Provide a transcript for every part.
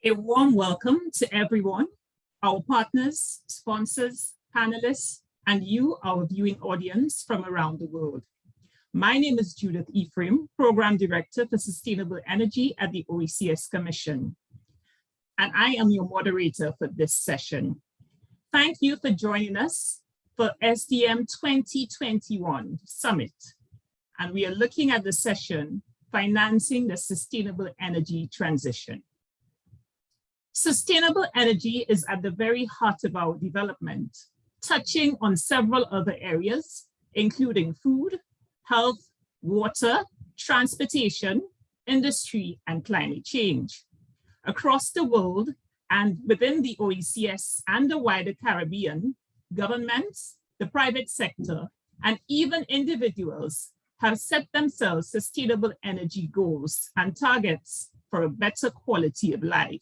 A warm welcome to everyone, our partners, sponsors, panelists, and you, our viewing audience from around the world. My name is Judith Ephraim, Program Director for Sustainable Energy at the OECS Commission, and I am your moderator for this session. Thank you for joining us for SDM2021 Summit, and we are looking at the session, Financing the Sustainable Energy Transition. Sustainable energy is at the very heart of our development, touching on several other areas, including food, health, water, transportation, industry, and climate change. Across the world and within the OECS and the wider Caribbean, governments, the private sector, and even individuals have set themselves sustainable energy goals and targets for a better quality of life.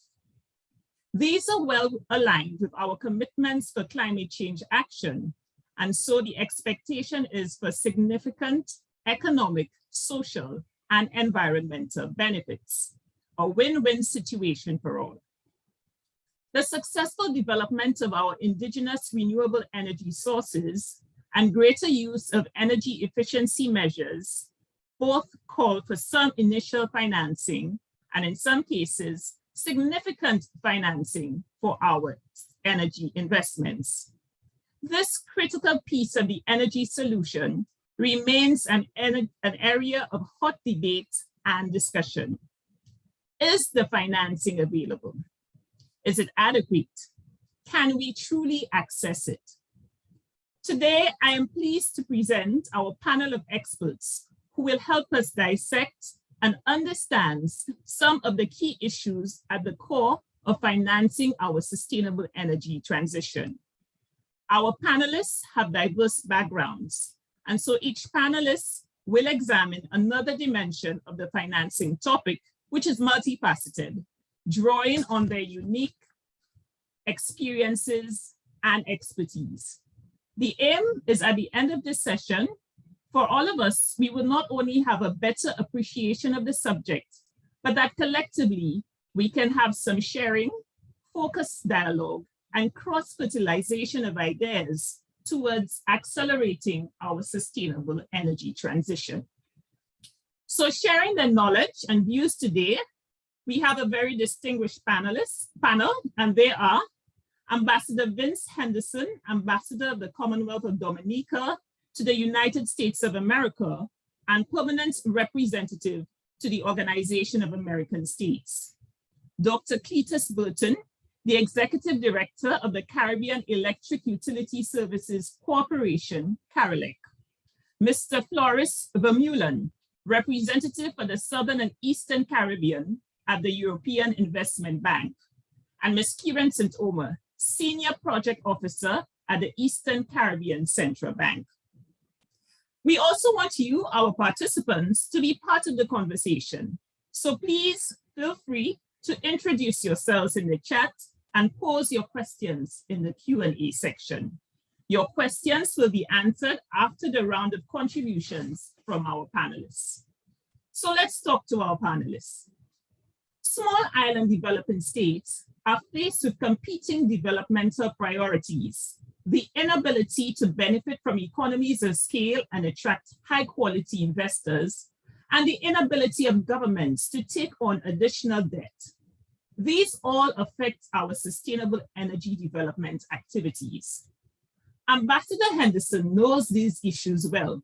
These are well aligned with our commitments for climate change action, and so the expectation is for significant economic, social, and environmental benefits, a win-win situation for all. The successful development of our indigenous renewable energy sources and greater use of energy efficiency measures both call for some initial financing and in some cases, significant financing for our energy investments. This critical piece of the energy solution remains an area of hot debate and discussion. Is the financing available? Is it adequate? Can we truly access it? Today, I am pleased to present our panel of experts who will help us dissect and understands some of the key issues at the core of financing our sustainable energy transition. Our panelists have diverse backgrounds, and so each panelist will examine another dimension of the financing topic, which is multifaceted, drawing on their unique experiences and expertise. The aim is at the end of this session, for all of us, we will not only have a better appreciation of the subject, but that collectively we can have some sharing, focused dialogue, and cross-fertilization of ideas towards accelerating our sustainable energy transition. So sharing their knowledge and views today, we have a very distinguished panel, and they are Ambassador Vince Henderson, Ambassador of the Commonwealth of Dominica to the United States of America and permanent representative to the Organization of American States. Dr. Cletus Burton, the Executive Director of the Caribbean Electric Utility Services Corporation, CARELEC. Mr. Floris Vermeulen, representative for the Southern and Eastern Caribbean at the European Investment Bank. And Ms. Kieran St. Omer, Senior Project Officer at the Eastern Caribbean Central Bank. We also want you, our participants, to be part of the conversation. So please feel free to introduce yourselves in the chat and pose your questions in the Q&A section. Your questions will be answered after the round of contributions from our panelists. So let's talk to our panelists. Small island developing states are faced with competing developmental priorities, the inability to benefit from economies of scale and attract high quality investors, and the inability of governments to take on additional debt. These all affect our sustainable energy development activities. Ambassador Henderson knows these issues well.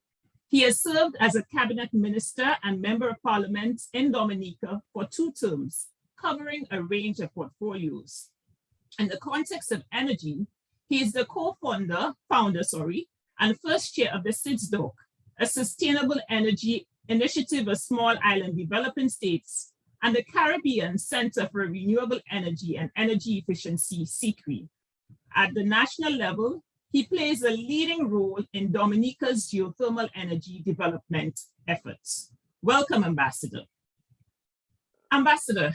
He has served as a cabinet minister and member of parliament in Dominica for 2 terms, covering a range of portfolios. In the context of energy, he is the founder, and first chair of the SIDSDOC, a sustainable energy initiative of small island developing states, and the Caribbean Center for Renewable Energy and Energy Efficiency, CCRE. At the national level, he plays a leading role in Dominica's geothermal energy development efforts. Welcome, Ambassador. Ambassador,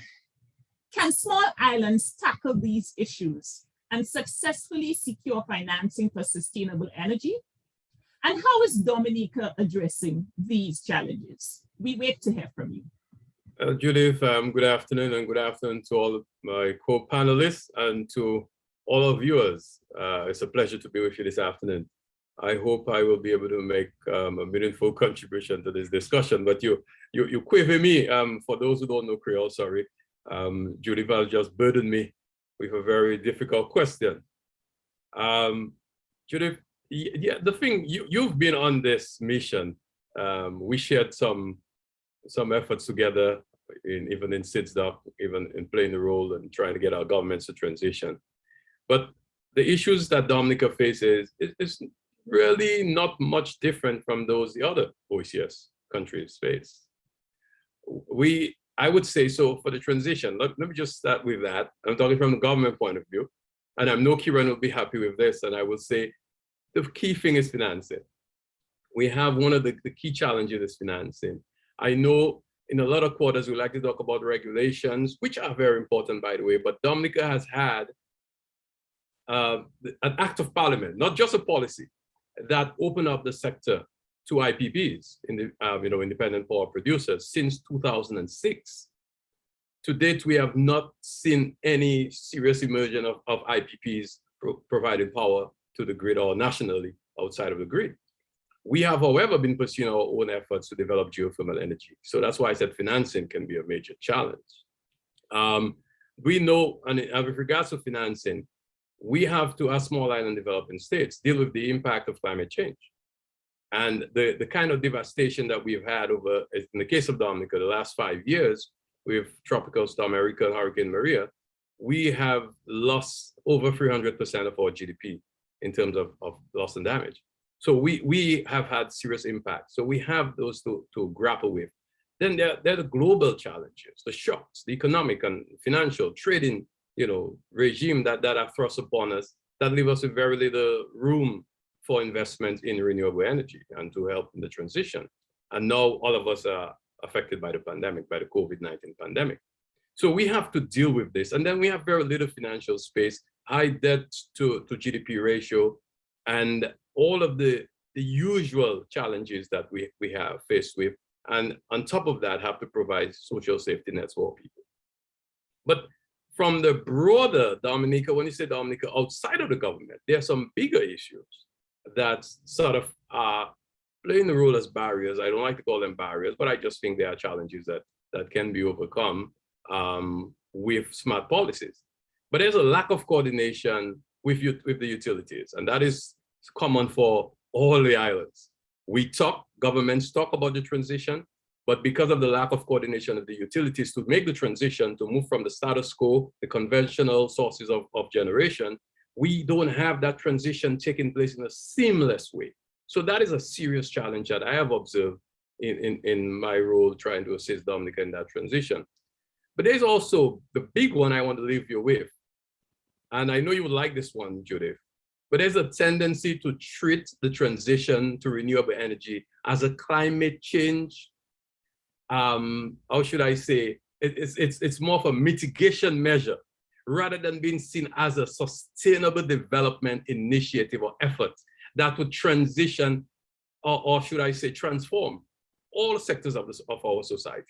can small islands tackle these issues and successfully secure financing for sustainable energy? And how is Dominica addressing these challenges? We wait to hear from you. Judith, good afternoon, and good afternoon to all of my co-panelists and to all our viewers. It's a pleasure to be with you this afternoon. I hope I will be able to make a meaningful contribution to this discussion, but you quiver me, for those who don't know Creole, sorry. Judith has just burdened me with a very difficult question. Judith, yeah, the thing, you've been on this mission. We shared some efforts together, even in SIDSDOC, even in playing the role and trying to get our governments to transition. But the issues that Dominica faces is really not much different from those the other OECS countries face. I would say, so for the transition, let me just start with that. I'm talking from the government point of view, and I know Kiran will be happy with this, and I will say the key thing is financing. We have one of the key challenges is financing. I know in a lot of quarters, we like to talk about regulations, which are very important, by the way, but Dominica has had an act of parliament, not just a policy, that opened up the sector to IPPs, independent power producers, since 2006. To date, we have not seen any serious emergence of IPPs providing power to the grid or nationally outside of the grid. We have, however, been pursuing our own efforts to develop geothermal energy. So that's why I said financing can be a major challenge. We know, and with regards to financing, we have to, as small island developing states, deal with the impact of climate change. And the kind of devastation that we've had over, in the case of Dominica, the last 5 years, with Tropical Storm Erika and Hurricane Maria, we have lost over 300% of our GDP in terms of loss and damage. So we have had serious impact. So we have those to grapple with. Then there are the global challenges, the shocks, the economic and financial trading, regime that are thrust upon us that leave us with very little room for investment in renewable energy and to help in the transition. And now all of us are affected by the pandemic, by the COVID-19 pandemic. So we have to deal with this. And then we have very little financial space, high debt to GDP ratio, and all of the usual challenges that we have faced with. And on top of that, have to provide social safety nets for people. But from the broader Dominica, when you say Dominica outside of the government, there are some bigger issues that sort of are playing the role as barriers. I don't like to call them barriers, but I just think there are challenges that can be overcome with smart policies. But there's a lack of coordination with the utilities, and that is common for all the islands. Governments talk about the transition, but because of the lack of coordination of the utilities to make the transition, to move from the status quo, the conventional sources of generation, we don't have that transition taking place in a seamless way. So that is a serious challenge that I have observed in my role trying to assist Dominica in that transition. But there's also the big one I want to leave you with. And I know you would like this one, Judith, but there's a tendency to treat the transition to renewable energy as a climate change, how should I say, it's more of a mitigation measure rather than being seen as a sustainable development initiative or effort that would transition, or should I say transform all sectors of our society,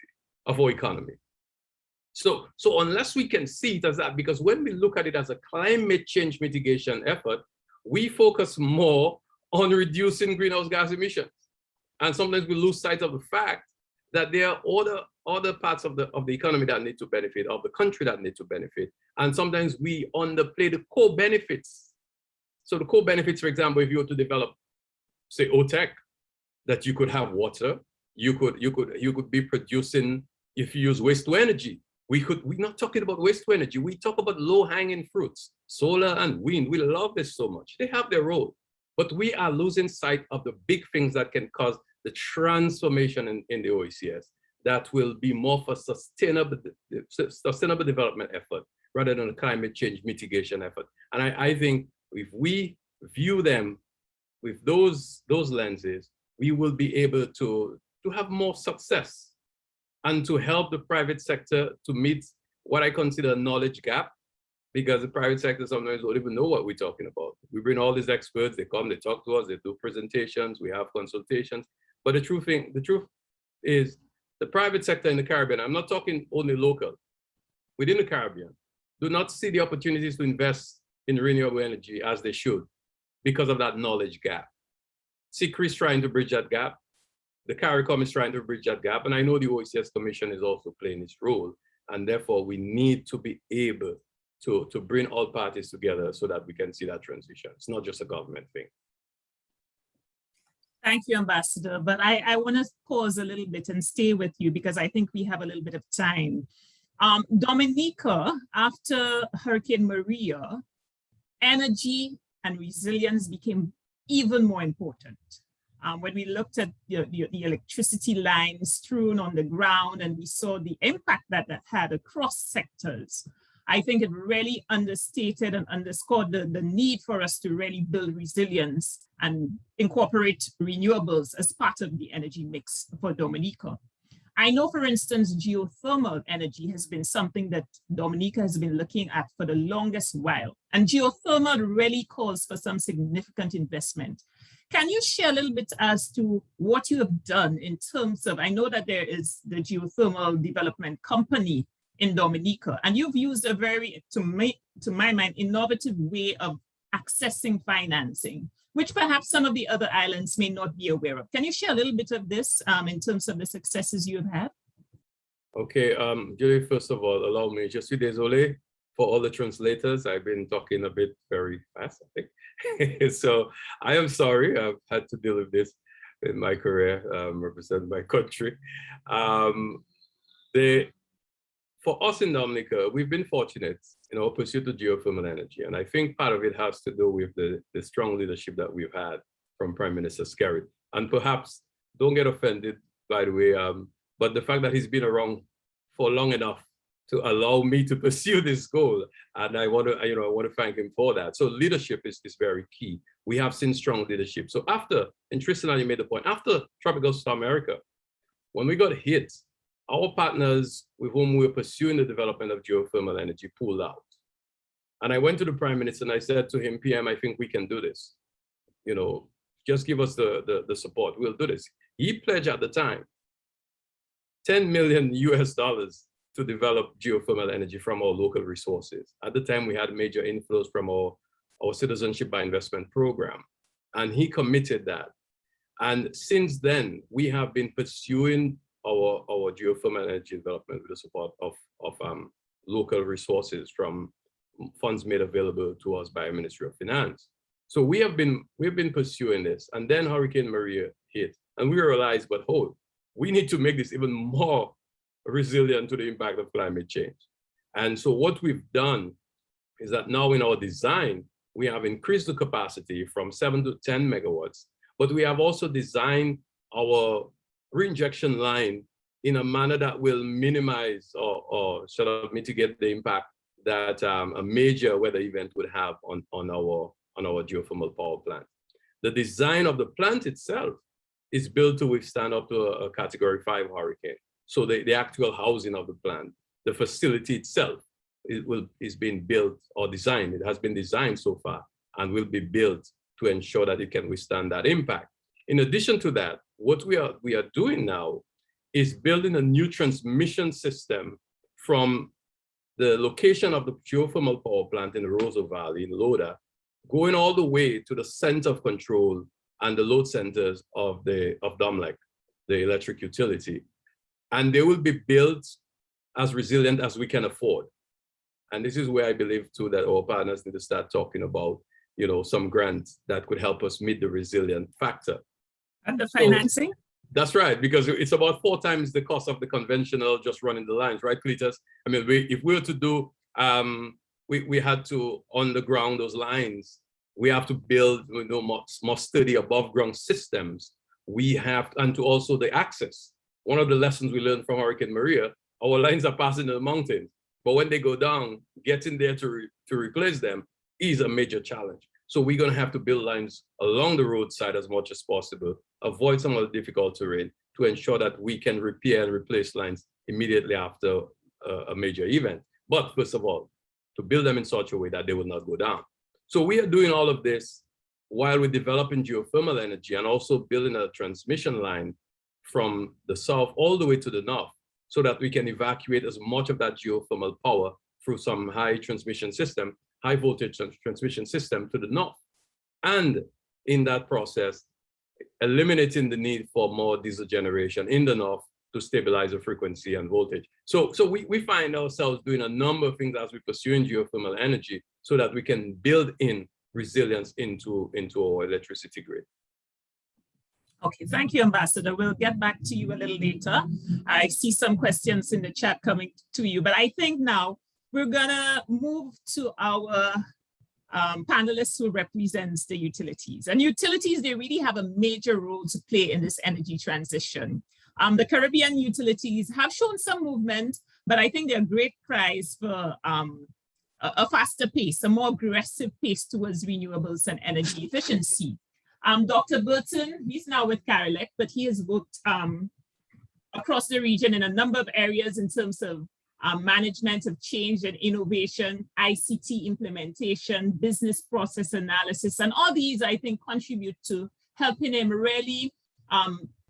of our economy. So unless we can see it as that, because when we look at it as a climate change mitigation effort, we focus more on reducing greenhouse gas emissions. And sometimes we lose sight of the fact that there are other parts of the economy that need to benefit, of the country that need to benefit. And sometimes we underplay the core benefits. So the core benefits, for example, if you were to develop, say, OTEC, that you could have water, you could be producing, if you use waste to energy, we're not talking about waste to energy, we talk about low-hanging fruits, solar and wind. We love this so much. They have their role, but we are losing sight of the big things that can cause the transformation in the OECS that will be more for sustainable development effort rather than a climate change mitigation effort. And I think if we view them with those lenses, we will be able to have more success and to help the private sector to meet what I consider a knowledge gap, because the private sector sometimes don't even know what we're talking about. We bring all these experts, they come, they talk to us, they do presentations, we have consultations. But the truth is The private sector in the Caribbean, I'm not talking only local, within the Caribbean, do not see the opportunities to invest in renewable energy as they should because of that knowledge gap. CICRI is trying to bridge that gap. The CARICOM is trying to bridge that gap. And I know the OECS Commission is also playing its role. And therefore, we need to be able to bring all parties together so that we can see that transition. It's not just a government thing. Thank you, Ambassador. But I want to pause a little bit and stay with you because I think we have a little bit of time. Dominica, after Hurricane Maria, energy and resilience became even more important. When we looked at the electricity lines strewn on the ground and we saw the impact that that had across sectors, I think it really understated and underscored the need for us to really build resilience and incorporate renewables as part of the energy mix for Dominica. I know, for instance, geothermal energy has been something that Dominica has been looking at for the longest while, and geothermal really calls for some significant investment. Can you share a little bit as to what you have done in terms of, I know that there is the Geothermal Development Company in Dominica, and you've used a very, to my mind, innovative way of accessing financing, which perhaps some of the other islands may not be aware of. Can you share a little bit of this in terms of the successes you have had? Okay, Julie, first of all, allow me, je suis désolé for all the translators. I've been talking a bit very fast, I think. So I am sorry, I've had to deal with this in my career, represent my country. For us in Dominica, we've been fortunate in our pursuit of geothermal energy. And I think part of it has to do with the strong leadership that we've had from Prime Minister Skerrit. And perhaps, don't get offended, by the way, but the fact that he's been around for long enough to allow me to pursue this goal. And I want to thank him for that. So leadership is very key. We have seen strong leadership. So after, and Tristan, you made the point, after Tropical Storm America, when we got hit, our partners with whom we were pursuing the development of geothermal energy pulled out. And I went to the Prime Minister and I said to him, PM, I think we can do this. You know, just give us the support, we'll do this. He pledged at the time, $10 million US to develop geothermal energy from our local resources. At the time, we had major inflows from our Citizenship by Investment program. And he committed that. And since then, we have been pursuing our geothermal energy development with the support of local resources from funds made available to us by the Ministry of Finance. So we've been pursuing this, and then Hurricane Maria hit, and we realized, but hold, we need to make this even more resilient to the impact of climate change. And so what we've done is that now in our design, we have increased the capacity from 7 to 10 megawatts, but we have also designed our reinjection line in a manner that will minimize or sort of mitigate the impact that a major weather event would have on our geothermal power plant. The design of the plant itself is built to withstand up to a Category 5 hurricane. So the actual housing of the plant, the facility itself is being built or designed. It has been designed so far and will be built to ensure that it can withstand that impact. In addition to that, what we are doing now is building a new transmission system from the location of the geothermal power plant in the Roseau Valley in Loda, going all the way to the center of control and the load centers of Domlec, the electric utility. And they will be built as resilient as we can afford. And this is where I believe too that our partners need to start talking about, you know, some grants that could help us meet the resilient factor. And the financing? So, that's right, because it's about 4 times the cost of the conventional just running the lines, right, Cletus? I mean, if we were to do, we had to underground those lines. We have to build, you know, more sturdy above ground systems. We have, and to also the access. One of the lessons we learned from Hurricane Maria, our lines are passing in the mountains, but when they go down, getting there to replace them is a major challenge. So we're going to have to build lines along the roadside as much as possible, avoid some of the difficult terrain to ensure that we can repair and replace lines immediately after a major event. But first of all, to build them in such a way that they will not go down. So we are doing all of this while we're developing geothermal energy and also building a transmission line from the south all the way to the north, so that we can evacuate as much of that geothermal power through some high voltage transmission system to the north. And in that process, eliminating the need for more diesel generation in the north to stabilize the frequency and voltage. So we find ourselves doing a number of things as we pursue geothermal energy so that we can build in resilience into our electricity grid. Okay, thank you, Ambassador. We'll get back to you a little later. I see some questions in the chat coming to you, but I think now we're gonna move to our panelists who represents the utilities. And utilities, they really have a major role to play in this energy transition. The Caribbean utilities have shown some movement, but I think they're great cries for a faster pace, a more aggressive pace towards renewables and energy efficiency. Dr. Burton, he's now with Carelec, but he has worked across the region in a number of areas in terms of management of change and innovation, ICT implementation, business process analysis, and all these, I think, contribute to helping him really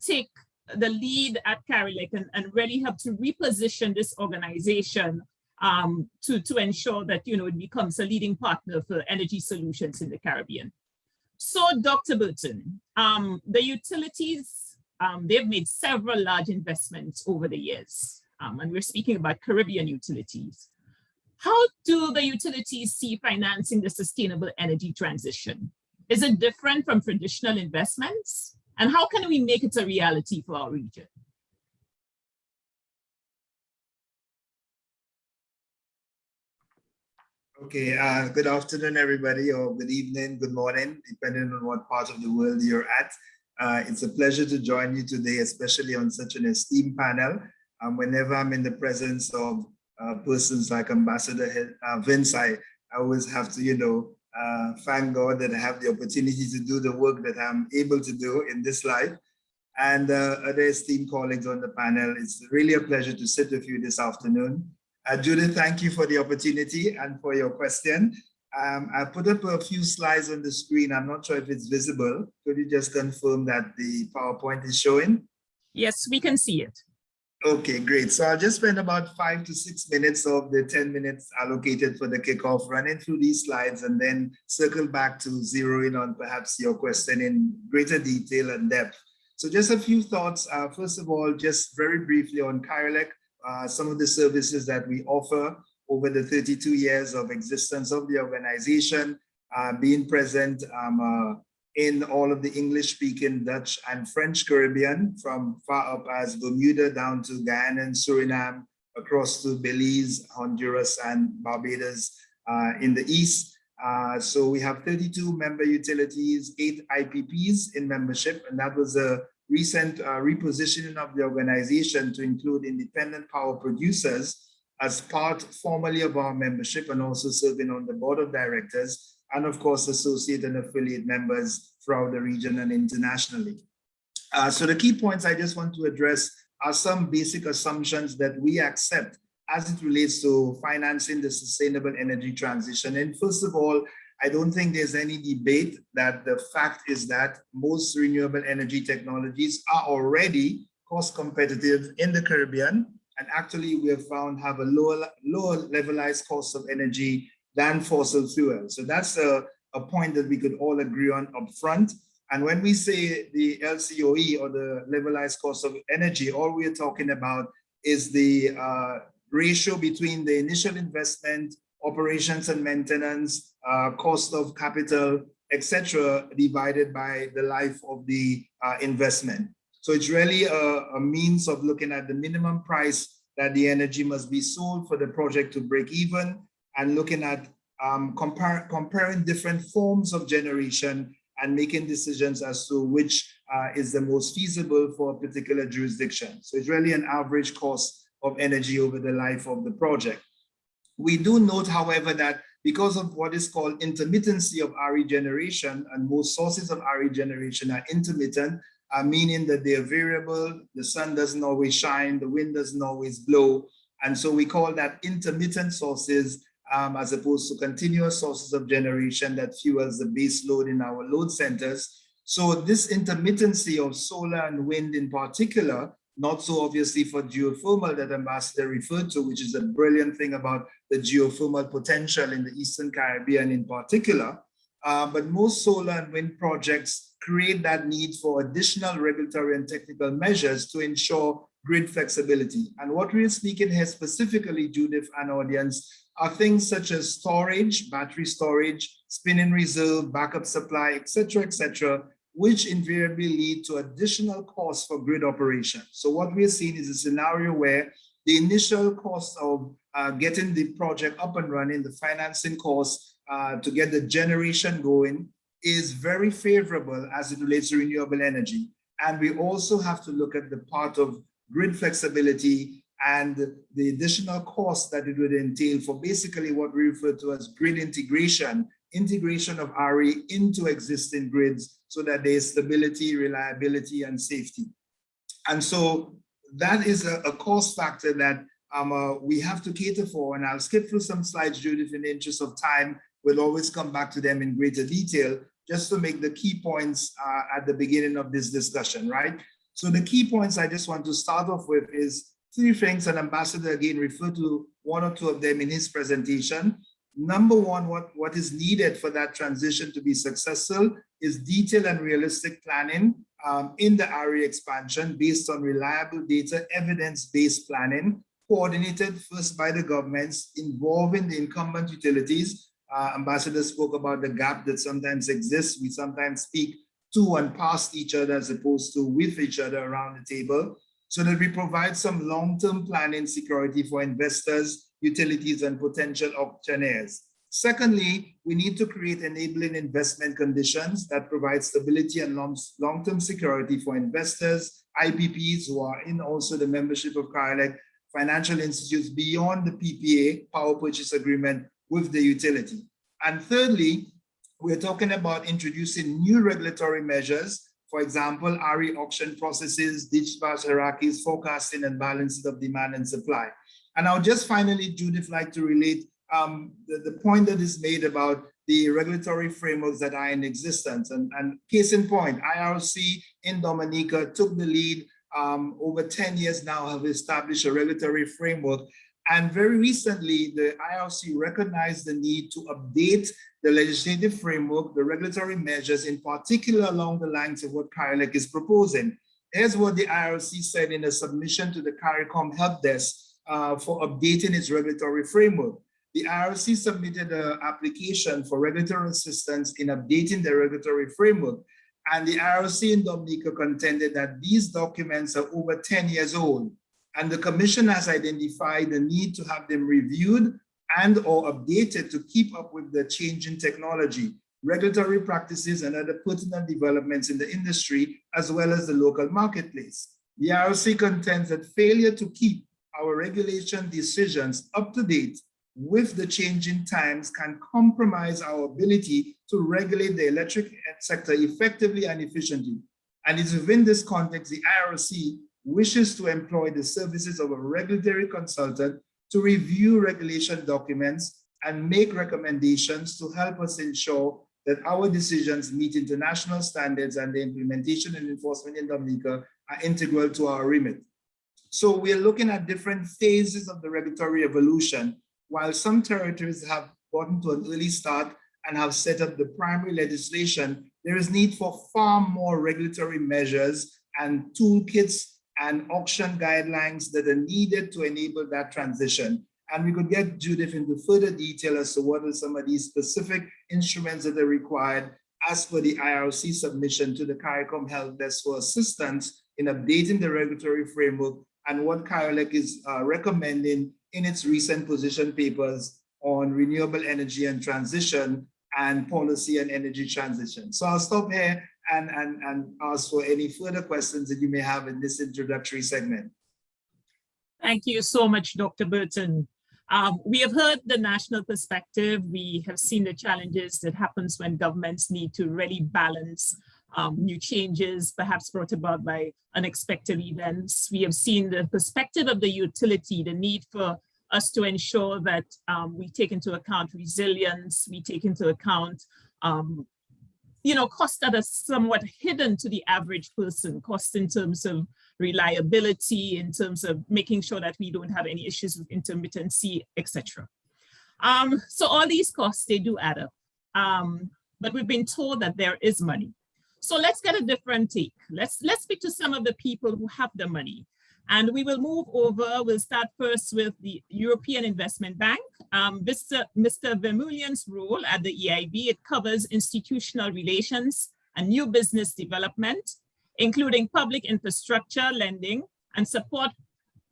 take the lead at Carelec and really help to reposition this organization to ensure that, you know, it becomes a leading partner for energy solutions in the Caribbean. So, Dr. Burton, the utilities, they've made several large investments over the years, and we're speaking about Caribbean utilities. How do the utilities see financing the sustainable energy transition? Is it different from traditional investments? And how can we make it a reality for our region? Okay, good afternoon, everybody, or good evening, good morning, depending on what part of the world you're at. It's a pleasure to join you today, especially on such an esteemed panel. Whenever I'm in the presence of persons like Ambassador Vince, I always have to, you know, thank God that I have the opportunity to do the work that I'm able to do in this life. And other esteemed colleagues on the panel, it's really a pleasure to sit with you this afternoon. Judith, thank you for the opportunity and for your question. I put up a few slides on the screen. I'm not sure if it's visible. Could you just confirm that the PowerPoint is showing? Yes, we can see it. Okay, great. So I'll just spend about 5 to 6 minutes of the 10 minutes allocated for the kickoff running through these slides and then circle back to zero in on perhaps your question in greater detail and depth. So just a few thoughts. First of all, just very briefly on Carelec, some of the services that we offer over the 32 years of existence of the organization, being present in all of the English-speaking Dutch and French Caribbean, from far up as Bermuda down to Guyana and Suriname, across to Belize, Honduras, and Barbados in the east. So we have 32 member utilities, 8 IPPs in membership, and that was a recent repositioning of the organization to include independent power producers as part formally of our membership and also serving on the board of directors, and of course, associate and affiliate members throughout the region and internationally. So the key points I just want to address are some basic assumptions that we accept as it relates to financing the sustainable energy transition. And first of all, I don't think there's any debate that the fact is that most renewable energy technologies are already cost competitive in the Caribbean, and actually we have found have a lower levelized cost of energy than fossil fuels. So that's a point that we could all agree on upfront. And when we say the LCOE, or the levelized cost of energy, all we're talking about is the ratio between the initial investment, operations and maintenance, cost of capital, etc., divided by the life of the investment. So it's really a means of looking at the minimum price that the energy must be sold for the project to break even, and looking at comparing different forms of generation and making decisions as to which is the most feasible for a particular jurisdiction. So it's really an average cost of energy over the life of the project. We do note, however, that because of what is called intermittency of RE generation, and most sources of RE generation are intermittent, meaning that they are variable, the sun doesn't always shine, the wind doesn't always blow, and so we call that intermittent sources as opposed to continuous sources of generation that fuels the base load in our load centers. So this intermittency of solar and wind in particular, not so obviously for geothermal that Ambassador referred to, which is a brilliant thing about the geothermal potential in the Eastern Caribbean in particular, but most solar and wind projects create that need for additional regulatory and technical measures to ensure grid flexibility. And what we're speaking here specifically, Judith and audience, are things such as storage, battery storage, spinning reserve, backup supply, et cetera, which invariably lead to additional costs for grid operation. So what we're seeing is a scenario where the initial cost of getting the project up and running, the financing costs to get the generation going is very favorable as it relates to renewable energy. And we also have to look at the part of grid flexibility and the additional costs that it would entail for basically what we refer to as grid integration of RE into existing grids so that there is stability, reliability, and safety. And so that is a cost factor that we have to cater for. And I'll skip through some slides, Judith, in the interest of time. We'll always come back to them in greater detail, just to make the key points at the beginning of this discussion, right? So the key points I just want to start off with is 3 things, and Ambassador again referred to 1 or 2 of them in his presentation. Number 1, what is needed for that transition to be successful is detailed and realistic planning in the RE expansion based on reliable data, evidence-based planning, coordinated first by the governments, involving the incumbent utilities. Ambassador spoke about the gap that sometimes exists. We sometimes speak to and past each other as opposed to with each other around the table, so that we provide some long-term planning security for investors, utilities, and potential auctioneers. Secondly, we need to create enabling investment conditions that provide stability and long-term security for investors, IPPs who are in also the membership of CARELEC, financial institutes beyond the PPA, power purchase agreement, with the utility. And thirdly, we're talking about introducing new regulatory measures, for example, RE auction processes, dispatch hierarchies, forecasting and balancing of demand and supply. And I'll just finally, Judith, like to relate the point that is made about the regulatory frameworks that are in existence. And case in point, IRC in Dominica took the lead over 10 years now, have established a regulatory framework. And very recently, the IRC recognized the need to update the legislative framework, the regulatory measures, in particular along the lines of what CARELEC is proposing. Here's what the IRC said in a submission to the CARICOM help desk for updating its regulatory framework. The IRC submitted an application for regulatory assistance in updating the regulatory framework. And the IRC in Dominica contended that these documents are over 10 years old. And the Commission has identified the need to have them reviewed and or updated to keep up with the changing technology, regulatory practices, and other pertinent developments in the industry, as well as the local marketplace. The IRC contends that failure to keep our regulation decisions up to date with the changing times can compromise our ability to regulate the electric sector effectively and efficiently. And it's within this context, the IRC wishes to employ the services of a regulatory consultant to review regulation documents and make recommendations to help us ensure that our decisions meet international standards and the implementation and enforcement in Dominica are integral to our remit. So we're looking at different phases of the regulatory evolution. While some territories have gotten to an early start and have set up the primary legislation, there is need for far more regulatory measures and toolkits and auction guidelines that are needed to enable that transition. And we could get Judith into further detail as to what are some of these specific instruments that are required as per the IRC submission to the CARICOM help desk for assistance in updating the regulatory framework and what CARELEC is recommending in its recent position papers on renewable energy and transition and policy and energy transition. So I'll stop here and ask for any further questions that you may have in this introductory segment. Thank you so much, Dr. Burton. We have heard the national perspective. We have seen the challenges that happens when governments need to really balance new changes, perhaps brought about by unexpected events. We have seen the perspective of the utility, the need for us to ensure that we take into account resilience, we take into account costs that are somewhat hidden to the average person, costs in terms of reliability, in terms of making sure that we don't have any issues with intermittency, etc. So all these costs, they do add up. But we've been told that there is money. So let's get a different take. Let's speak to some of the people who have the money. And we will move over. We'll start first with the European Investment Bank. Mr. Vermeulen's role at the EIB, it covers institutional relations and new business development, including public infrastructure lending and support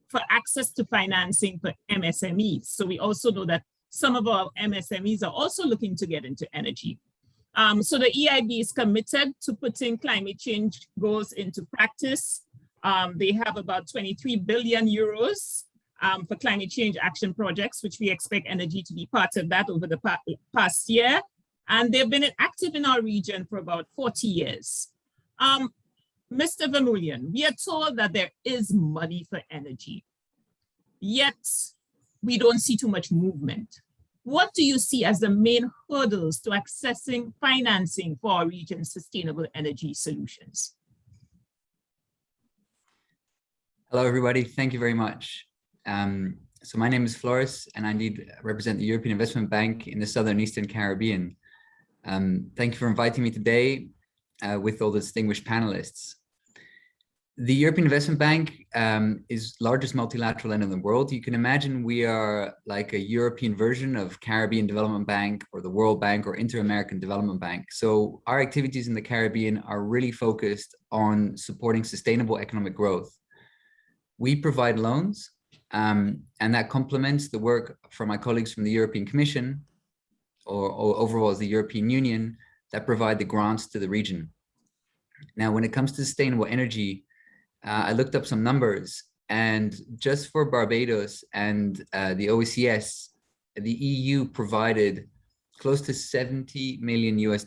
for access to financing for MSMEs. So we also know that some of our MSMEs are also looking to get into energy. So the EIB is committed to putting climate change goals into practice. They have about 23 billion euros for climate change action projects, which we expect energy to be part of that over the past year. And they've been active in our region for about 40 years. Mr. Vermeulen, we are told that there is money for energy, yet we don't see too much movement. What do you see as the main hurdles to accessing financing for our region's sustainable energy solutions? Hello, everybody. Thank you very much. So my name is Floris, and I represent the European Investment Bank in the Southern Eastern Caribbean. Thank you for inviting me today with all the distinguished panelists. The European Investment Bank is the largest multilateral lender in the world. You can imagine we are like a European version of Caribbean Development Bank or the World Bank or Inter-American Development Bank. So our activities in the Caribbean are really focused on supporting sustainable economic growth. We provide loans, and that complements the work from my colleagues from the European Commission or overall as the European Union that provide the grants to the region. Now, when it comes to sustainable energy, I looked up some numbers, and just for Barbados and the OECS, the EU provided close to $70 million in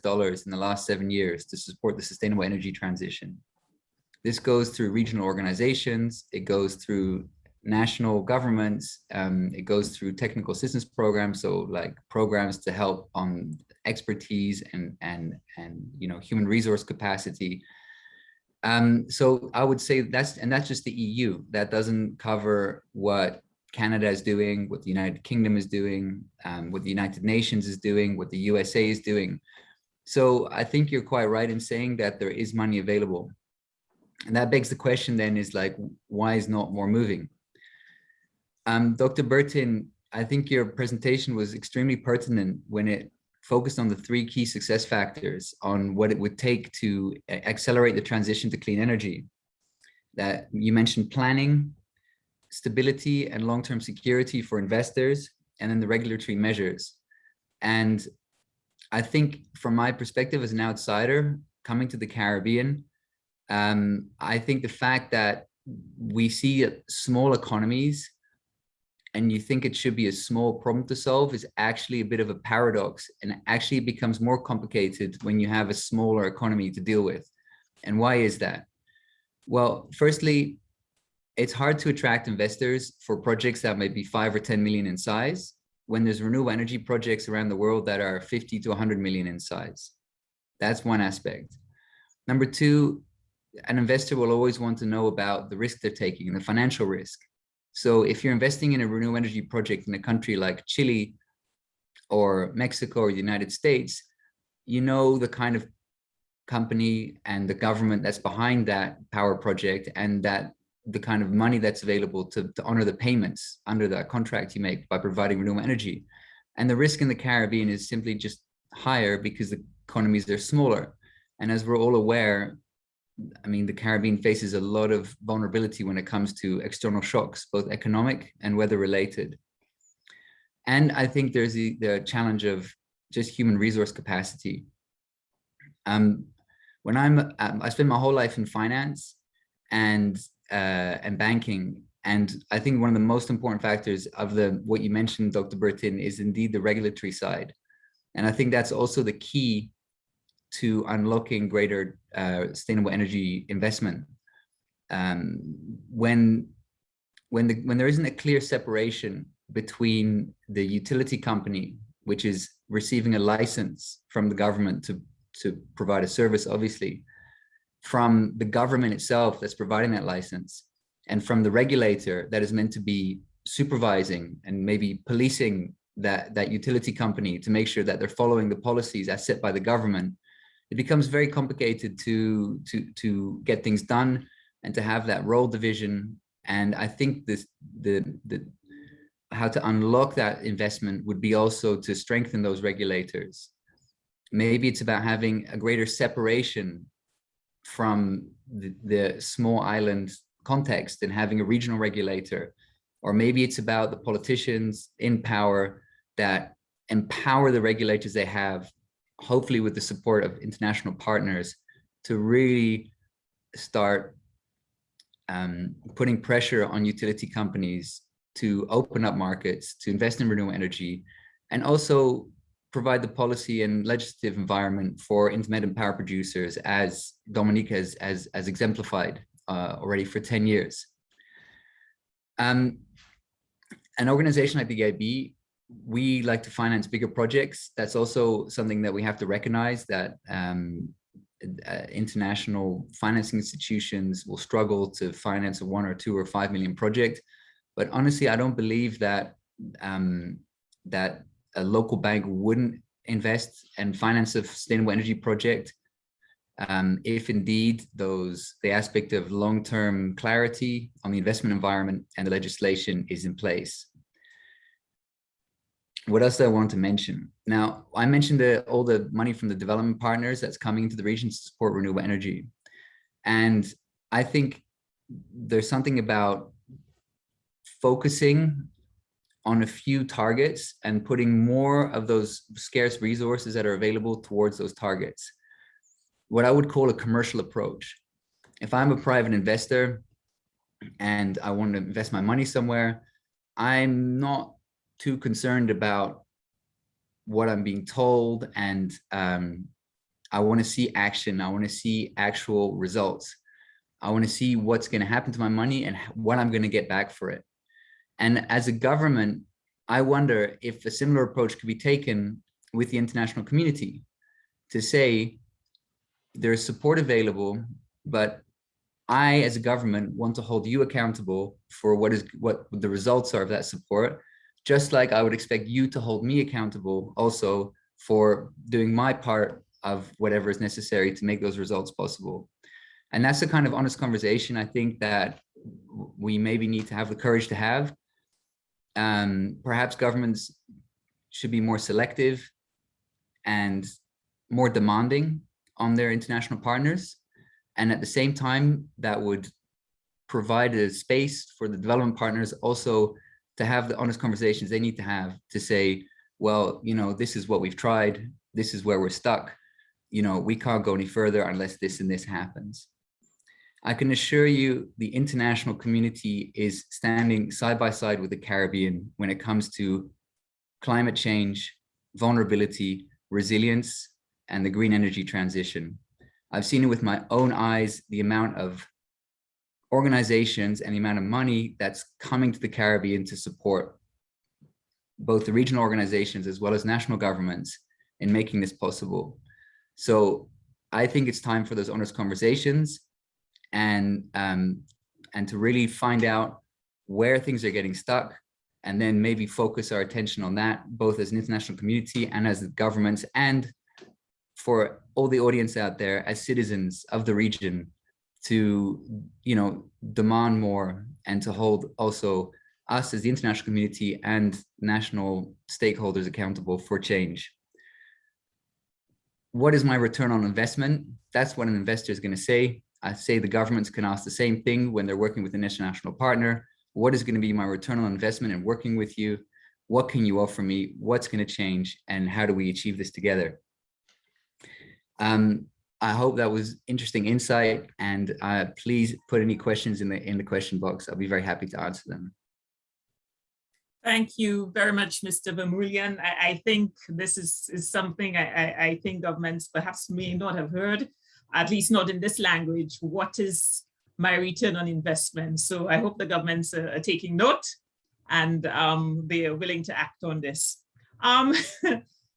the last 7 years to support the sustainable energy transition. This goes through regional organizations, it goes through national governments, it goes through technical assistance programs, so like programs to help on expertise and human resource capacity. So I would say that's just the EU. That doesn't cover what Canada is doing, what the United Kingdom is doing, what the United Nations is doing, what the USA is doing. So I think you're quite right in saying that there is money available. And that begs the question then is like, why is not more moving? Dr. Burton, I think your presentation was extremely pertinent when it focused on the 3 key success factors on what it would take to accelerate the transition to clean energy. That you mentioned planning, stability and long-term security for investors, and then the regulatory measures. And I think from my perspective as an outsider coming to the Caribbean, I think the fact that we see small economies and you think it should be a small problem to solve is actually a bit of a paradox, and actually it becomes more complicated when you have a smaller economy to deal with. And why is that? Well, firstly, it's hard to attract investors for projects that might be 5 or 10 million in size when there's renewable energy projects around the world that are 50 to 100 million in size. That's one aspect. Number 2, an investor will always want to know about the risk they're taking and the financial risk. So if you're investing in a renewable energy project in a country like Chile or Mexico or the United States, you know the kind of company and the government that's behind that power project, and that the kind of money that's available to honor the payments under that contract you make by providing renewable energy. And the risk in the Caribbean is simply just higher because the economies are smaller. And as we're all aware, I mean, the Caribbean faces a lot of vulnerability when it comes to external shocks, both economic and weather related. And I think there's the challenge of just human resource capacity. When I spent my whole life in finance and banking, and I think one of the most important factors of what you mentioned, Dr. Burton, is indeed the regulatory side. And I think that's also the key to unlocking greater sustainable energy investment. When there isn't a clear separation between the utility company, which is receiving a license from the government to to provide a service, obviously, from the government itself that's providing that license, and from the regulator that is meant to be supervising and maybe policing that utility company to make sure that they're following the policies as set by the government, it becomes very complicated to get things done and to have that role division. And I think how to unlock that investment would be also to strengthen those regulators. Maybe it's about having a greater separation from the small island context and having a regional regulator. Or maybe it's about the politicians in power that empower the regulators they have, hopefully with the support of international partners, to really start putting pressure on utility companies to open up markets, to invest in renewable energy, and also provide the policy and legislative environment for intermittent power producers, as Dominica has exemplified already for 10 years. An organization like the EIB, we like to finance bigger projects. That's also something that we have to recognize, that international financing institutions will struggle to finance a 1 or 2 or 5 million project. But honestly, I don't believe that that a local bank wouldn't invest and finance a sustainable energy project if indeed the aspect of long-term clarity on the investment environment and the legislation is in place. What else do I want to mention? Now, I mentioned all the money from the development partners that's coming into the region to support renewable energy. And I think there's something about focusing on a few targets and putting more of those scarce resources that are available towards those targets. What I would call a commercial approach. If I'm a private investor and I want to invest my money somewhere, I'm not too concerned about what I'm being told, and I want to see action. I want to see actual results. I want to see what's going to happen to my money and what I'm going to get back for it. And as a government, I wonder if a similar approach could be taken with the international community to say, there's support available, but I, as a government, want to hold you accountable for what the results are of that support, just like I would expect you to hold me accountable also for doing my part of whatever is necessary to make those results possible. And that's the kind of honest conversation I think that we maybe need to have the courage to have. Perhaps governments should be more selective and more demanding on their international partners. And at the same time, that would provide a space for the development partners also to have the honest conversations they need to have to say, well, you know, this is what we've tried. This is where we're stuck. You know, we can't go any further unless this and this happens. I can assure you the international community is standing side by side with the Caribbean when it comes to climate change, vulnerability, resilience, and the green energy transition. I've seen it with my own eyes, the amount of organizations and the amount of money that's coming to the Caribbean to support both the regional organizations as well as national governments in making this possible. So I think it's time for those honest conversations and to really find out where things are getting stuck, and then maybe focus our attention on that, both as an international community and as the governments, and for all the audience out there as citizens of the region to, you know, demand more and to hold also us as the international community and national stakeholders accountable for change. What is my return on investment? That's what an investor is going to say. I say the governments can ask the same thing when they're working with an international partner. What is going to be my return on investment in working with you? What can you offer me? What's going to change? And how do we achieve this together? I hope that was interesting insight, and please put any questions in the question box. I'll be very happy to answer them. Thank you very much, Mr. Vermeulen. I think this is something I think governments perhaps may not have heard, at least not in this language. What is my return on investment? So I hope the governments are taking note and they are willing to act on this.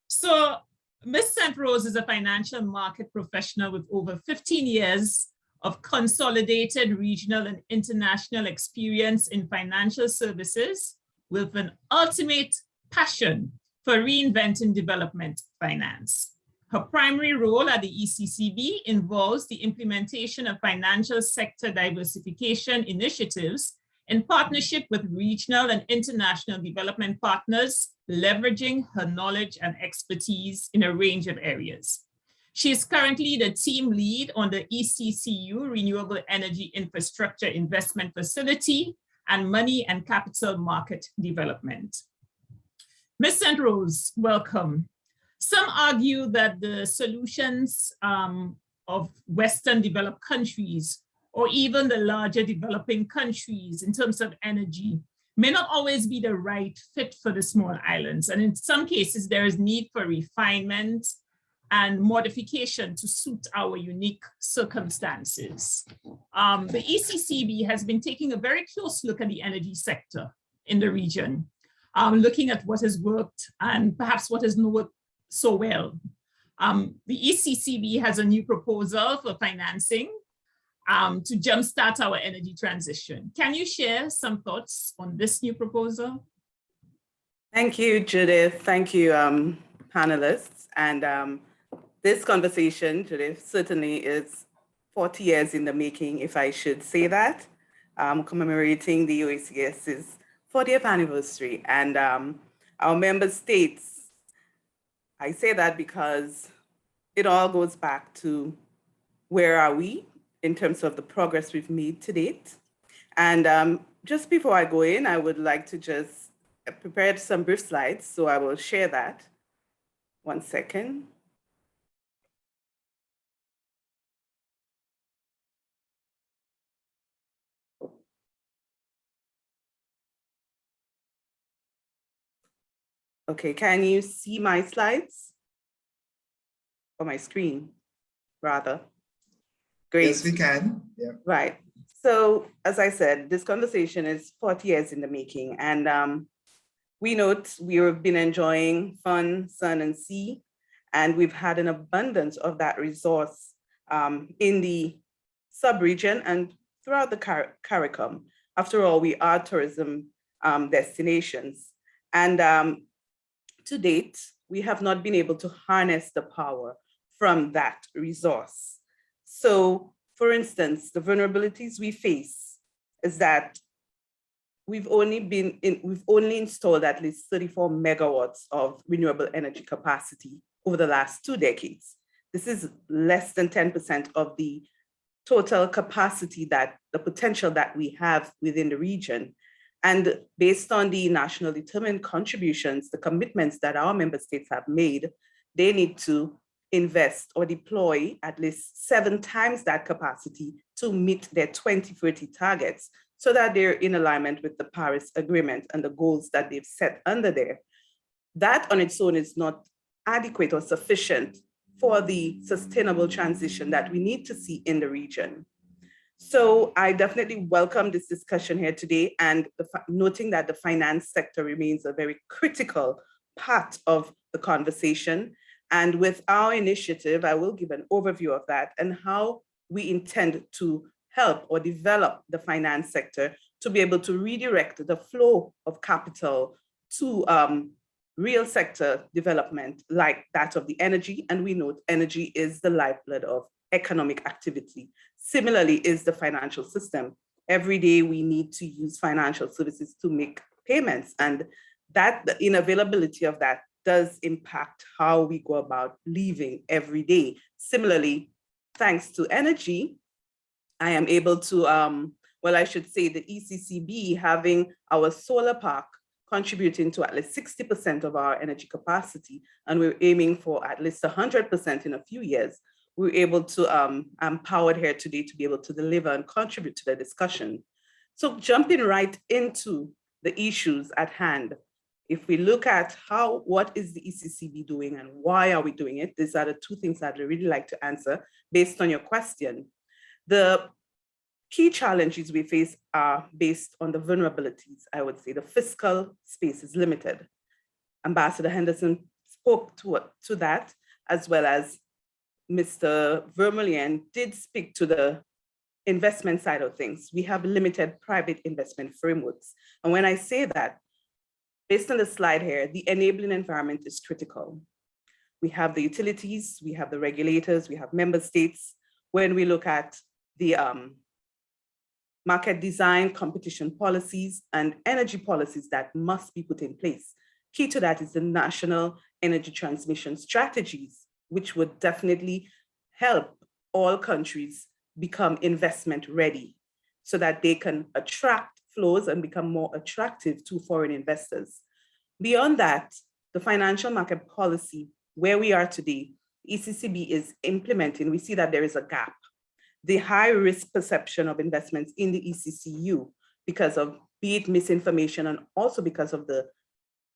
So Ms. St. Rose is a financial market professional with over 15 years of consolidated regional and international experience in financial services with an ultimate passion for reinventing development finance. Her primary role at the ECCB involves the implementation of financial sector diversification initiatives in partnership with regional and international development partners, leveraging her knowledge and expertise in a range of areas. She is currently the team lead on the ECCU Renewable Energy Infrastructure Investment Facility and Money and Capital Market Development. Ms. St. Rose, welcome. Some argue that the solutions of Western developed countries or even the larger developing countries in terms of energy may not always be the right fit for the small islands. And in some cases, there is need for refinement and modification to suit our unique circumstances. The ECCB has been taking a very close look at the energy sector in the region, looking at what has worked and perhaps what has not worked so well. The ECCB has a new proposal for financing to jumpstart our energy transition. Can you share some thoughts on this new proposal? Thank you, Judith. Thank you, panelists. And this conversation, Judith, certainly is 40 years in the making, if I should say that, commemorating the OACS's 40th anniversary. And our member states, I say that because it all goes back to where are we in terms of the progress we've made to date. And just before I go in, I would like to just prepare some brief slides, so I will share that. One second. Okay, can you see my slides? Or my screen, rather? Great. Yes, we can. Yeah. Right. So as I said, this conversation is 40 years in the making. And we note we've been enjoying fun, sun, and sea. And we've had an abundance of that resource in the sub-region and throughout the CARICOM. After all, we are tourism destinations. And to date, we have not been able to harness the power from that resource. So, for instance, the vulnerabilities we face is that we've only installed at least 34 megawatts of renewable energy capacity over the last 2 decades. This is less than 10% of the total capacity, that the potential that we have within the region. And based on the national determined contributions, the commitments that our member states have made, they need to invest or deploy at least 7 times that capacity to meet their 2030 targets, so that they're in alignment with the Paris Agreement and the goals that they've set under there. That on its own is not adequate or sufficient for the sustainable transition that we need to see in the region. So I definitely welcome this discussion here today, and noting that the finance sector remains a very critical part of the conversation. And with our initiative, I will give an overview of that and how we intend to help or develop the finance sector to be able to redirect the flow of capital to real sector development like that of the energy. And we know energy is the lifeblood of economic activity. Similarly is the financial system. Every day we need to use financial services to make payments, and that the unavailability of that does impact how we go about living every day. Similarly, thanks to energy, I am able to, well, I should say the ECCB having our solar park contributing to at least 60% of our energy capacity, and we're aiming for at least 100% in a few years. We're able to, I'm powered here today to be able to deliver and contribute to the discussion. So jumping right into the issues at hand, if we look at what is the ECCB doing and why are we doing it, these are the 2 things I'd really like to answer based on your question. The key challenges we face are based on the vulnerabilities. I would say the fiscal space is limited. Ambassador Henderson spoke to that, as well as Mr. Vermeulen did speak to the investment side of things. We have limited private investment frameworks. And when I say that, based on the slide here, the enabling environment is critical. We have the utilities, we have the regulators, we have member states. When we look at the market design, competition policies, and energy policies that must be put in place. Key to that is the national energy transmission strategies, which would definitely help all countries become investment ready so that they can attract flows and become more attractive to foreign investors. Beyond that, the financial market policy, where we are today, ECCB is implementing, we see that there is a gap. The high risk perception of investments in the ECCU because of be it misinformation and also because of the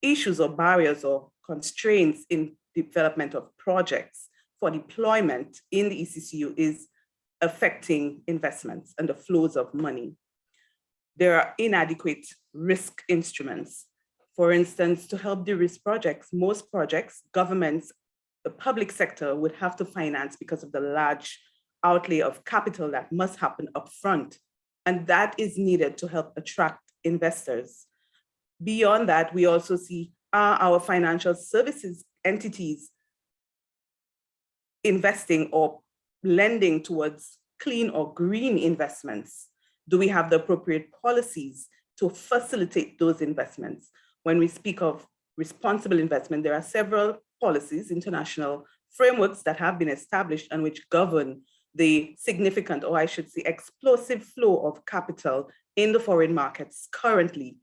issues or barriers or constraints in development of projects for deployment in the ECCU is affecting investments and the flows of money. There are inadequate risk instruments. For instance, to help de-risk projects, most projects, governments, the public sector would have to finance because of the large outlay of capital that must happen upfront. And that is needed to help attract investors. Beyond that, we also see our financial services entities investing or lending towards clean or green investments. Do we have the appropriate policies to facilitate those investments? When we speak of responsible investment, there are several policies, international frameworks that have been established and which govern the significant, or I should say, explosive flow of capital in the foreign markets currently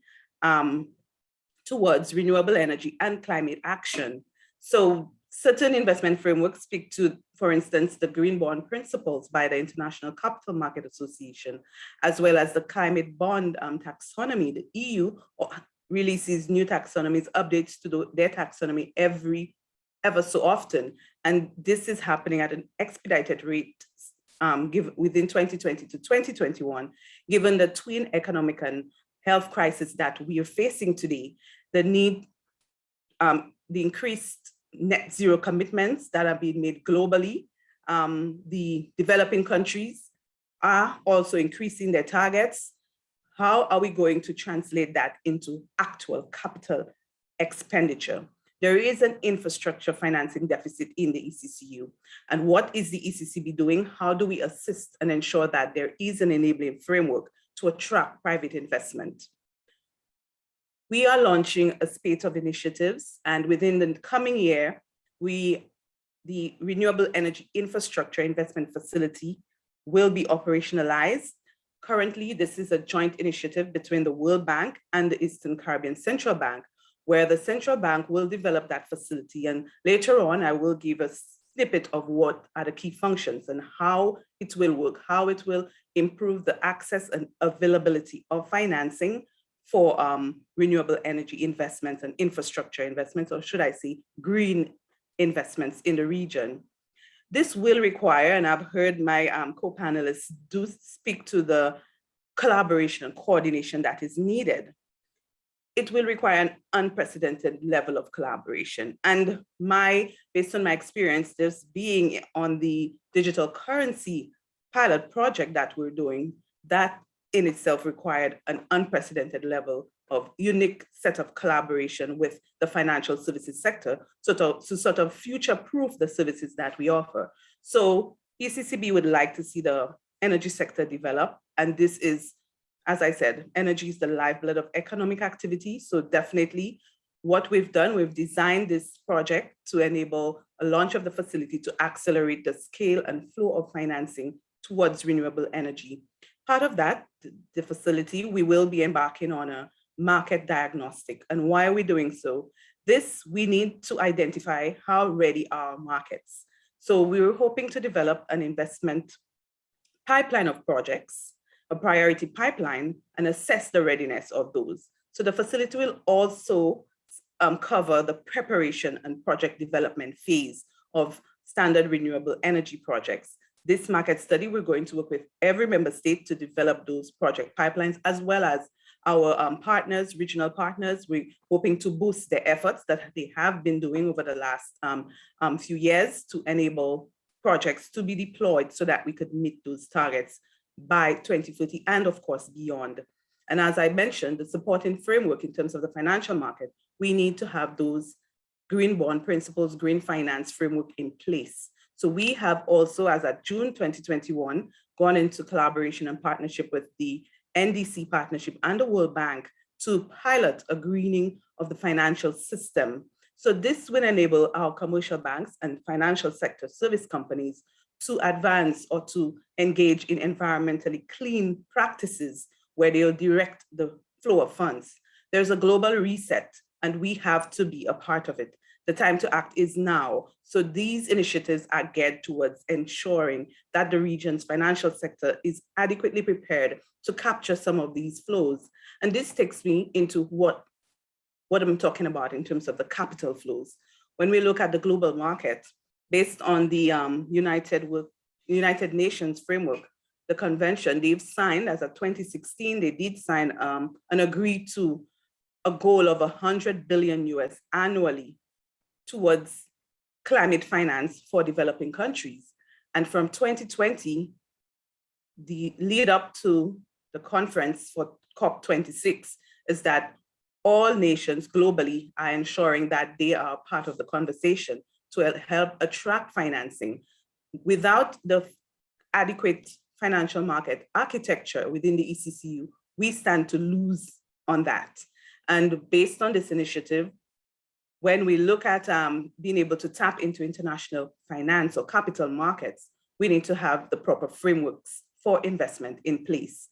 towards renewable energy and climate action. So certain investment frameworks speak to, for instance, the green bond principles by the International Capital Market Association, as well as the climate bond taxonomy. The EU releases new taxonomies, updates to their taxonomy ever so often. And this is happening at an expedited rate within 2020 to 2021, given the twin economic and health crisis that we are facing today, the need, the increased net zero commitments that are being made globally. The developing countries are also increasing their targets. How are we going to translate that into actual capital expenditure? There is an infrastructure financing deficit in the ECCU. And what is the ECCB doing? How do we assist and ensure that there is an enabling framework to attract private investment? We are launching a spate of initiatives, and within the coming year, the Renewable Energy Infrastructure Investment Facility will be operationalized. Currently, this is a joint initiative between the World Bank and the Eastern Caribbean Central Bank, where the central bank will develop that facility. And later on, I will give a snippet of what are the key functions and how it will work, how it will improve the access and availability of financing for renewable energy investments and infrastructure investments, or should I say green investments in the region. This will require, and I've heard my co-panelists do speak to the collaboration and coordination that is needed. It will require an unprecedented level of collaboration. And based on my experience, this being on the digital currency pilot project that we're doing, that in itself required an unprecedented level of unique set of collaboration with the financial services sector to sort of future-proof the services that we offer. So ECCB would like to see the energy sector develop, and this is, as I said, energy is the lifeblood of economic activity. So definitely what we've done, we've designed this project to enable a launch of the facility to accelerate the scale and flow of financing towards renewable energy. Part of that, the facility, we will be embarking on a market diagnostic. And why are we doing so? We need to identify how ready are markets. So we were hoping to develop an investment pipeline of projects, a priority pipeline, and assess the readiness of those. So the facility will also cover the preparation and project development phase of standard renewable energy projects. This market study, we're going to work with every member state to develop those project pipelines, as well as our partners, regional partners. We're hoping to boost the efforts that they have been doing over the last few years to enable projects to be deployed so that we could meet those targets by 2030 and of course beyond. And as I mentioned, the supporting framework in terms of the financial market, we need to have those green bond principles, green finance framework in place. So we have also, as of June 2021, gone into collaboration and partnership with the NDC partnership and the World Bank to pilot a greening of the financial system. So this will enable our commercial banks and financial sector service companies to advance or to engage in environmentally clean practices where they'll direct the flow of funds. There's a global reset and we have to be a part of it. The time to act is now. So these initiatives are geared towards ensuring that the region's financial sector is adequately prepared to capture some of these flows. And this takes me into what I'm talking about in terms of the capital flows. When we look at the global market, based on the United Nations framework, the convention, they've signed, as of 2016, they did sign and agree to a goal of 100 billion US annually towards climate finance for developing countries. And from 2020, the lead up to the conference for COP26 is that all nations globally are ensuring that they are part of the conversation to help attract financing. Without the adequate financial market architecture within the ECCU, we stand to lose on that. And based on this initiative, when we look at being able to tap into international finance or capital markets, we need to have the proper frameworks for investment in place.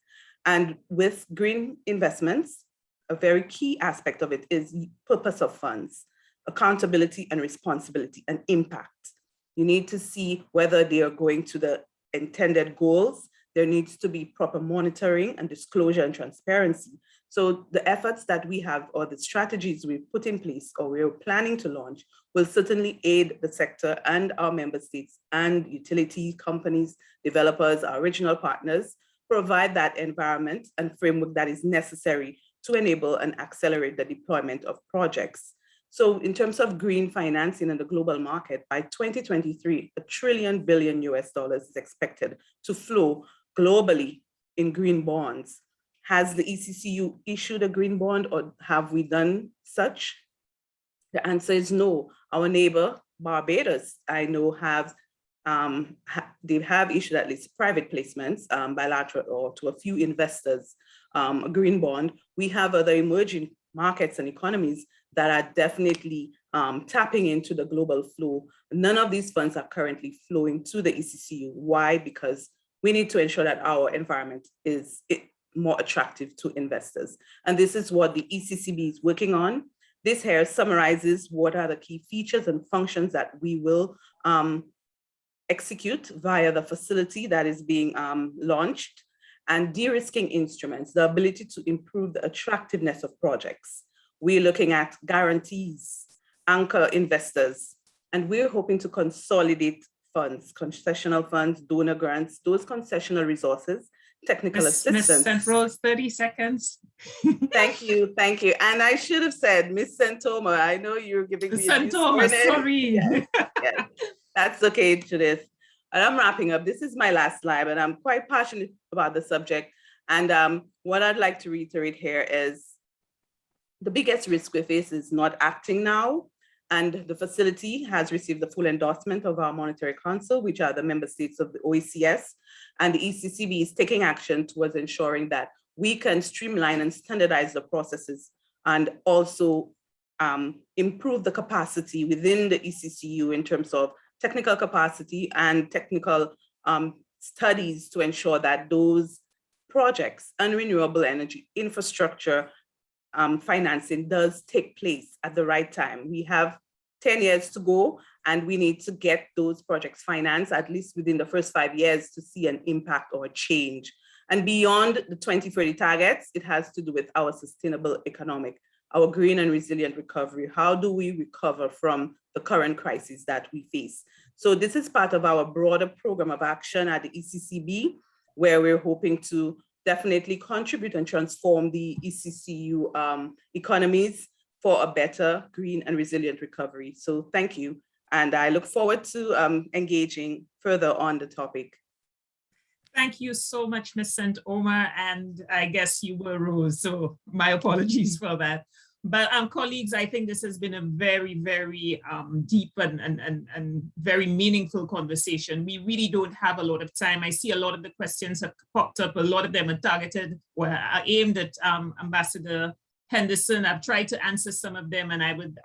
And with green investments, a very key aspect of it is purpose of funds, accountability and responsibility and impact. You need to see whether they are going to the intended goals. There needs to be proper monitoring and disclosure and transparency. So the efforts that we have or the strategies we've put in place or we're planning to launch will certainly aid the sector and our member states and utility companies, developers, our regional partners, provide that environment and framework that is necessary to enable and accelerate the deployment of projects. So in terms of green financing in the global market, by 2023, $1 trillion billion US is expected to flow globally in green bonds. Has the ECCU issued a green bond or have we done such? The answer is no. Our neighbor, Barbados, I know they have issued at least private placements, bilateral or to a few investors, a green bond. We have other emerging markets and economies that are definitely tapping into the global flow. None of these funds are currently flowing to the ECCU. Why? Because we need to ensure that our environment is more attractive to investors. And this is what the ECCB is working on. This here summarizes what are the key features and functions that we will execute via the facility that is being launched, and de-risking instruments, the ability to improve the attractiveness of projects. We're looking at guarantees, anchor investors, and we're hoping to consolidate funds, concessional funds, donor grants, those concessional resources, technical assistance. Ms. Central's 30 seconds. Thank you, thank you. And I should have said, Ms. Santoma, I know you're giving me Santoma, sorry. Yes, yes. That's okay, Judith. And I'm wrapping up. This is my last slide, and I'm quite passionate about the subject. And what I'd like to reiterate here is the biggest risk we face is not acting now. And the facility has received the full endorsement of our Monetary Council, which are the member states of the OECS. And the ECCB is taking action towards ensuring that we can streamline and standardize the processes and also improve the capacity within the ECCU in terms of technical capacity and technical studies to ensure that those projects and renewable energy infrastructure financing does take place at the right time. We have 10 years to go, and we need to get those projects financed at least within the first 5 years to see an impact or a change. And beyond the 2030 targets, it has to do with our sustainable economic, our green and resilient recovery. How do we recover from the current crisis that we face? So this is part of our broader program of action at the ECCB, where we're hoping to definitely contribute and transform the ECCU economies for a better, green, and resilient recovery. So thank you. And I look forward to engaging further on the topic. Thank you so much, Ms. St. Omer, and I guess you were Rose, so my apologies for that. But colleagues, I think this has been a very, very deep and very meaningful conversation. We really don't have a lot of time. I see a lot of the questions have popped up. A lot of them are targeted or are aimed at Ambassador Henderson. I've tried to answer some of them, and I would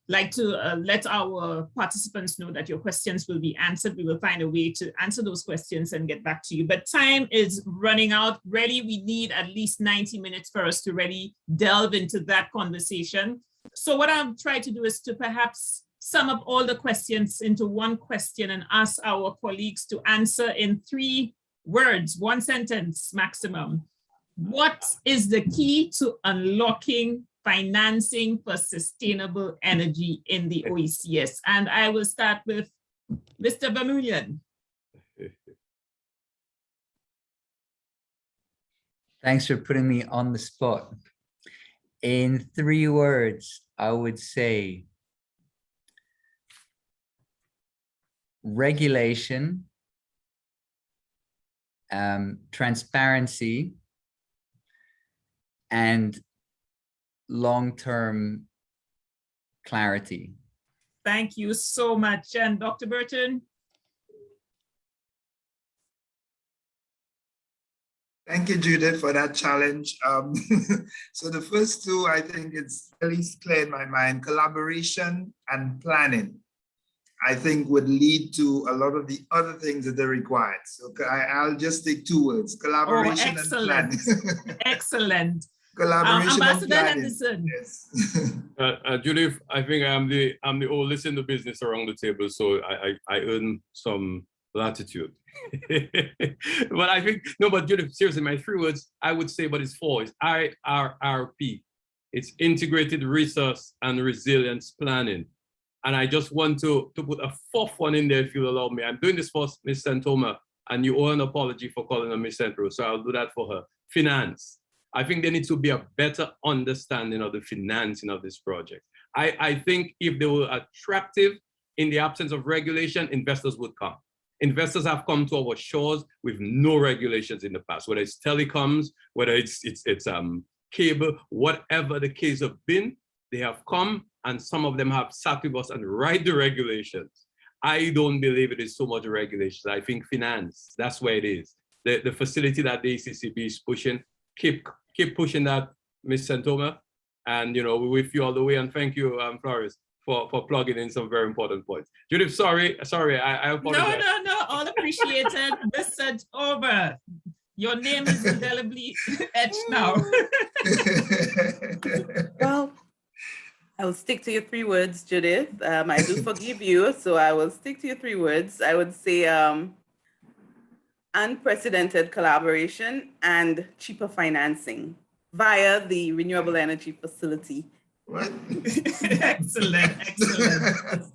like to let our participants know that your questions will be answered. We will find a way to answer those questions and get back to you. But time is running out. Really, we need at least 90 minutes for us to really delve into that conversation. So what I've tried to do is to perhaps sum up all the questions into one question and ask our colleagues to answer in 3 words, 1 sentence maximum. What is the key to unlocking financing for sustainable energy in the OECS? And I will start with Mr. Vermeulen. Thanks for putting me on the spot. In 3 words, I would say regulation, transparency, and long-term clarity. Thank you so much. And Dr. Burton? Thank you, Judith, for that challenge. So the first 2, I think it's at least clear in my mind, collaboration and planning, I think would lead to a lot of the other things that are required. So I'll just take 2 words, collaboration and planning. Excellent. Collaboration Ambassador and planning. Henderson. Yes. Judith, I think I'm the oldest in the business around the table, so I earn some latitude. But I think, no, but Judith, seriously, my 3 words, I would say, but it's 4, it's IRRP. It's Integrated Resource and Resilience Planning. And I just want to put a 4th one in there, if you'll allow me. I'm doing this for Ms. St. Omer, and you owe an apology for calling her Ms. St. Rose, so I'll do that for her. Finance. I think there needs to be a better understanding of the financing of this project. I think if they were attractive in the absence of regulation, investors would come. Investors have come to our shores with no regulations in the past, whether it's telecoms, whether it's cable, whatever the case have been, they have come and some of them have sat with us and write the regulations. I don't believe it is so much regulations. I think finance, that's where it is. The facility that the ACCB is pushing, keep pushing that, Ms. St. Omer, and we're with you all the way. And thank you, Flores, for plugging in some very important points. Judith, sorry, I apologize. No, all appreciated. Ms. St. Omer, your name is indelibly etched now. Well, I will stick to your 3 words, Judith. I do forgive you, so I will stick to your 3 words. I would say unprecedented collaboration and cheaper financing via the Renewable Energy Facility. What? Excellent.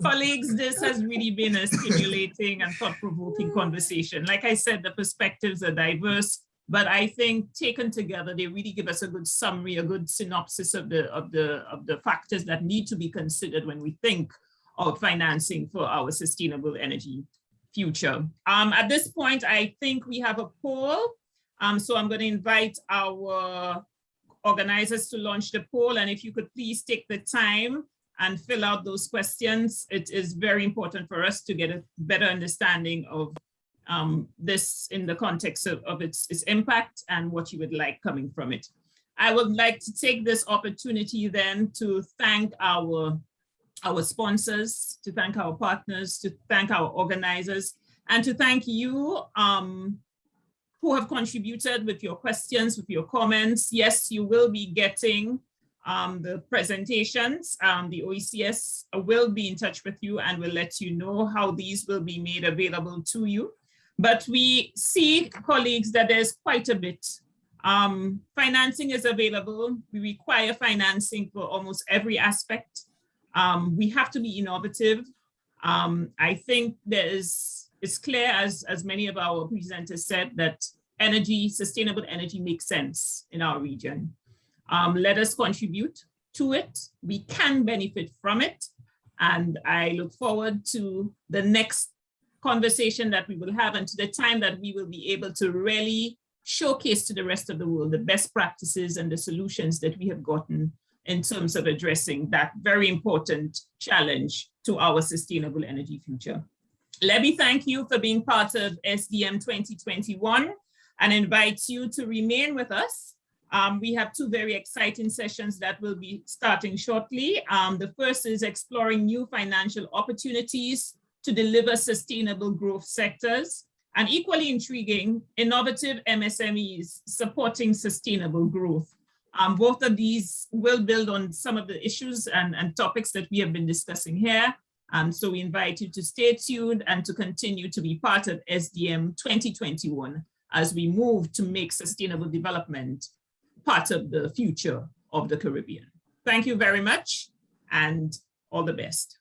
Colleagues, this has really been a stimulating and thought-provoking conversation. Like I said, the perspectives are diverse, but I think taken together, they really give us a good summary, a good synopsis of the factors that need to be considered when we think of financing for our sustainable energy future. At this point, I think we have a poll. So I'm going to invite our organizers to launch the poll. And if you could please take the time and fill out those questions. It is very important for us to get a better understanding of this in the context of its impact and what you would like coming from it. I would like to take this opportunity then to thank our sponsors, to thank our partners, to thank our organizers, and to thank you who have contributed with your questions, with your comments. Yes, you will be getting the presentations. The OECS will be in touch with you and will let you know how these will be made available to you. But we see, colleagues, that there's quite a bit. Financing is available. We require financing for almost every aspect. We have to be innovative. I think it's clear, as many of our presenters said, that energy, sustainable energy makes sense in our region. Let us contribute to it. We can benefit from it. And I look forward to the next conversation that we will have and to the time that we will be able to really showcase to the rest of the world the best practices and the solutions that we have gotten in terms of addressing that very important challenge to our sustainable energy future. Let me thank you for being part of SDM 2021 and invite you to remain with us. We have two very exciting sessions that will be starting shortly. The first is exploring new financial opportunities to deliver sustainable growth sectors, and equally intriguing, innovative MSMEs supporting sustainable growth. Both of these will build on some of the issues and topics that we have been discussing here. So we invite you to stay tuned and to continue to be part of SDM 2021 as we move to make sustainable development part of the future of the Caribbean. Thank you very much and all the best.